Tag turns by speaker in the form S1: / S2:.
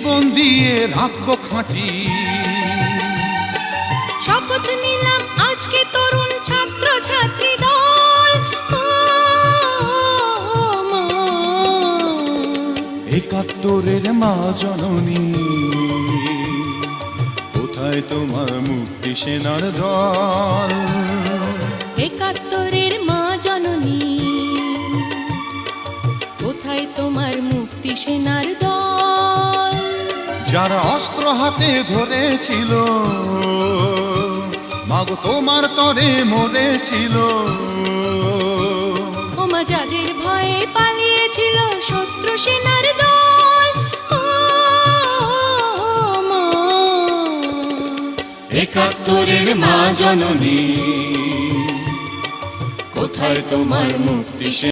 S1: জীবন দিয়ে রাখবো খাঁটি।
S2: শপথ নিলাম আজকে তরুণ ছাত্র ছাত্রী দল,
S1: একাত্তরের মা জননী, কোথায় তোমার মুক্তি সেনার দল?
S2: একাত্তরের মা জননী, কোথায় তোমার মুক্তি সেনার দল?
S1: যারা অস্ত্র হাতে ধরেছিল, মাগো তোমার তরে মরেছিল।
S2: ওমা যাদের ভয়ে পালিয়েছিল শত্রু সেনার দল,
S1: একাত্তরের মা জননী, কোথায় তোমার মুক্তি?